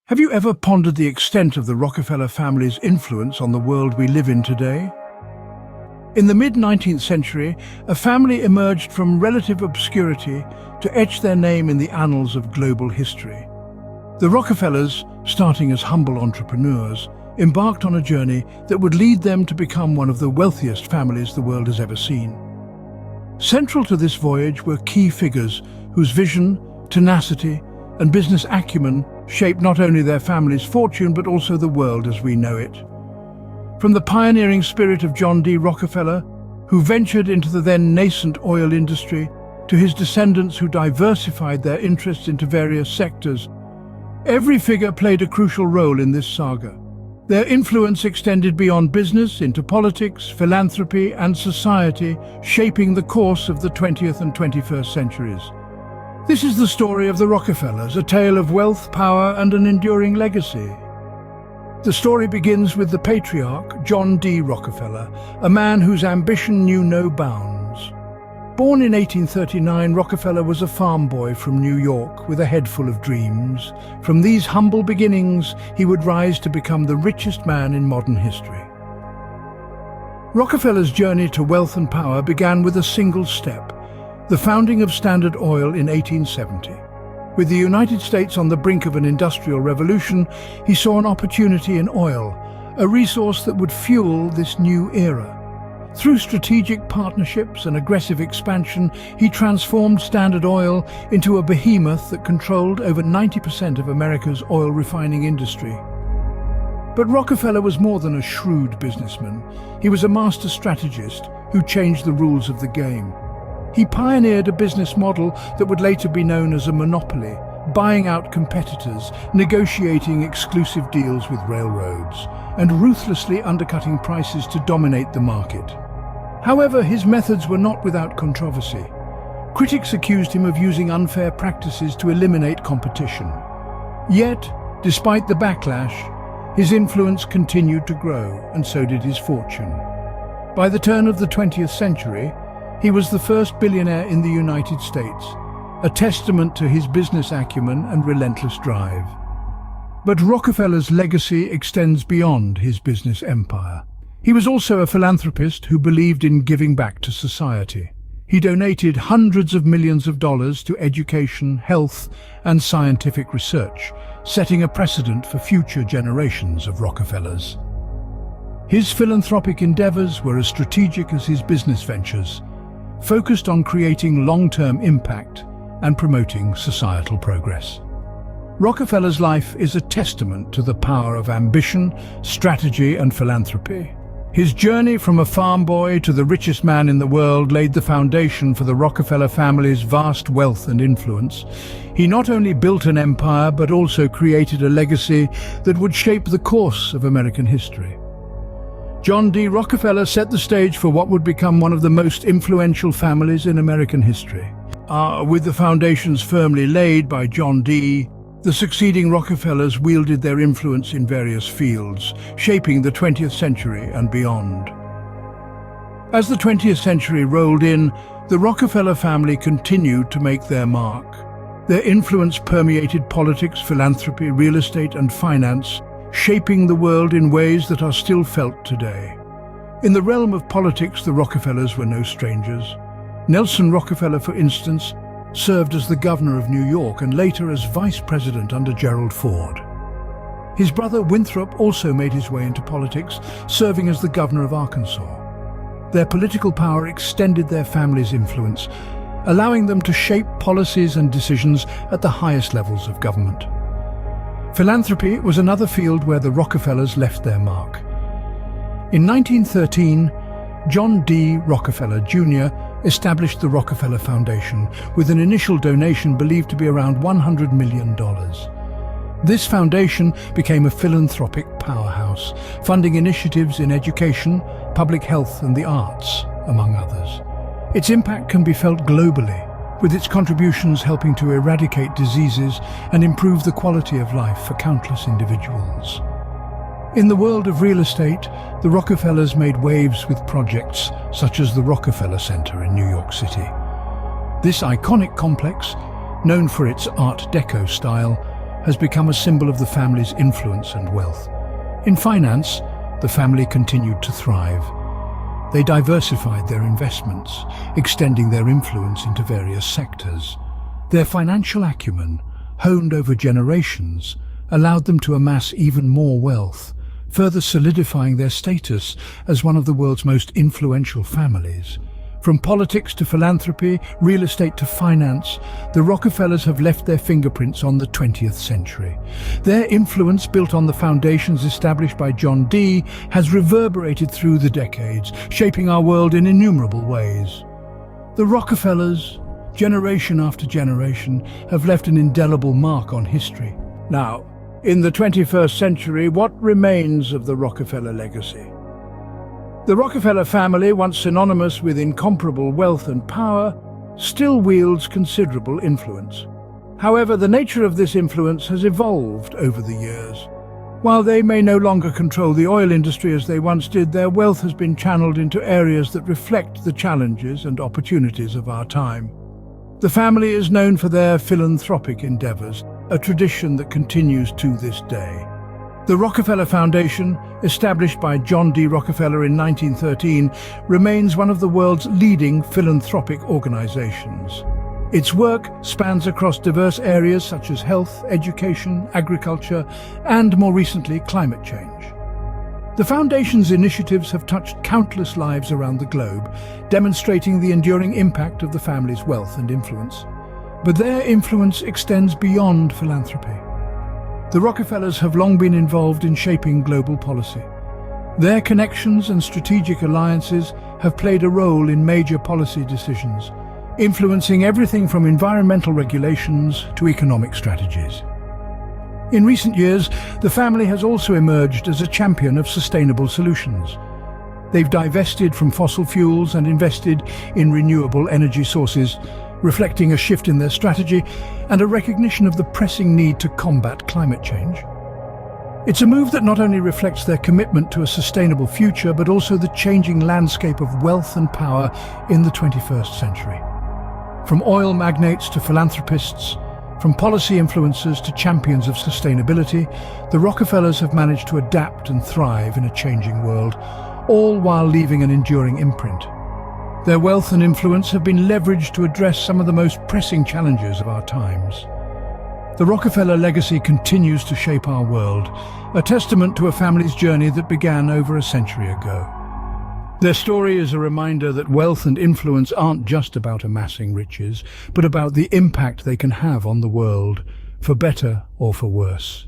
Have you ever pondered the extent of the Rockefeller family's influence on the world we live in today? In the mid-19th century, a family emerged from relative obscurity to etch their name in the annals of global history. The Rockefellers, starting as humble entrepreneurs, embarked on a journey that would lead them to become one of the wealthiest families the world has ever seen. Central to this voyage were key figures whose vision, tenacity, and business acumen shaped not only their family's fortune but also the world as we know it. From the pioneering spirit of John D. Rockefeller, who ventured into the then nascent oil industry, to his descendants who diversified their interests into various sectors, every figure played a crucial role in this saga. Their influence extended beyond business into politics, philanthropy, and society, shaping the course of the 20th and 21st centuries. This is the story of the Rockefellers, a tale of wealth, power, and an enduring legacy. The story begins with the patriarch, John D. Rockefeller, a man whose ambition knew no bounds. Born in 1839, Rockefeller was a farm boy from New York with a head full of dreams. From these humble beginnings, he would rise to become the richest man in modern history. Rockefeller's journey to wealth and power began with a single step: the founding of Standard Oil in 1870. With the United States on the brink of an industrial revolution, he saw an opportunity in oil, a resource that would fuel this new era. Through strategic partnerships and aggressive expansion, he transformed Standard Oil into a behemoth that controlled over 90% of America's oil refining industry. But Rockefeller was more than a shrewd businessman. He was a master strategist who changed the rules of the game. He pioneered a business model that would later be known as a monopoly, buying out competitors, negotiating exclusive deals with railroads, and ruthlessly undercutting prices to dominate the market. However, his methods were not without controversy. Critics accused him of using unfair practices to eliminate competition. Yet, despite the backlash, his influence continued to grow, and so did his fortune. By the turn of the 20th century, he was the first billionaire in the United States, a testament to his business acumen and relentless drive. But Rockefeller's legacy extends beyond his business empire. He was also a philanthropist who believed in giving back to society. He donated hundreds of millions of dollars to education, health, and scientific research, setting a precedent for future generations of Rockefellers. His philanthropic endeavors were as strategic as his business ventures, focused on creating long-term impact and promoting societal progress. Rockefeller's life is a testament to the power of ambition, strategy, and philanthropy. His journey from a farm boy to the richest man in the world laid the foundation for the Rockefeller family's vast wealth and influence. He not only built an empire, but also created a legacy that would shape the course of American history. John D. Rockefeller set the stage for what would become one of the most influential families in American history. With the foundations firmly laid by John D., the succeeding Rockefellers wielded their influence in various fields, shaping the 20th century and beyond. As the 20th century rolled in, the Rockefeller family continued to make their mark. Their influence permeated politics, philanthropy, real estate, and finance, shaping the world in ways that are still felt today. In the realm of politics, the Rockefellers were no strangers. Nelson Rockefeller, for instance, served as the governor of New York and later as vice president under Gerald Ford. His brother Winthrop also made his way into politics, serving as the governor of Arkansas. Their political power extended their family's influence, allowing them to shape policies and decisions at the highest levels of government. Philanthropy was another field where the Rockefellers left their mark. In 1913, John D. Rockefeller Jr. established the Rockefeller Foundation with an initial donation believed to be around $100 million. This foundation became a philanthropic powerhouse, funding initiatives in education, public health, and the arts, among others. Its impact can be felt globally, with its contributions helping to eradicate diseases and improve the quality of life for countless individuals. In the world of real estate, the Rockefellers made waves with projects such as the Rockefeller Center in New York City. This iconic complex, known for its Art Deco style, has become a symbol of the family's influence and wealth. In finance, the family continued to thrive. They diversified their investments, extending their influence into various sectors. Their financial acumen, honed over generations, allowed them to amass even more wealth, further solidifying their status as one of the world's most influential families. From politics to philanthropy, real estate to finance, the Rockefellers have left their fingerprints on the 20th century. Their influence, built on the foundations established by John D., has reverberated through the decades, shaping our world in innumerable ways. The Rockefellers, generation after generation, have left an indelible mark on history. Now, in the 21st century, what remains of the Rockefeller legacy? The Rockefeller family, once synonymous with incomparable wealth and power, still wields considerable influence. However, the nature of this influence has evolved over the years. While they may no longer control the oil industry as they once did, their wealth has been channeled into areas that reflect the challenges and opportunities of our time. The family is known for their philanthropic endeavors, a tradition that continues to this day. The Rockefeller Foundation, established by John D. Rockefeller in 1913, remains one of the world's leading philanthropic organizations. Its work spans across diverse areas such as health, education, agriculture, and more recently, climate change. The Foundation's initiatives have touched countless lives around the globe, demonstrating the enduring impact of the family's wealth and influence. But their influence extends beyond philanthropy. The Rockefellers have long been involved in shaping global policy. Their connections and strategic alliances have played a role in major policy decisions, influencing everything from environmental regulations to economic strategies. In recent years, the family has also emerged as a champion of sustainable solutions. They've divested from fossil fuels and invested in renewable energy sources, reflecting a shift in their strategy and a recognition of the pressing need to combat climate change. It's a move that not only reflects their commitment to a sustainable future, but also the changing landscape of wealth and power in the 21st century. From oil magnates to philanthropists, from policy influencers to champions of sustainability, the Rockefellers have managed to adapt and thrive in a changing world, all while leaving an enduring imprint. Their wealth and influence have been leveraged to address some of the most pressing challenges of our times. The Rockefeller legacy continues to shape our world, a testament to a family's journey that began over a century ago. Their story is a reminder that wealth and influence aren't just about amassing riches, but about the impact they can have on the world, for better or for worse.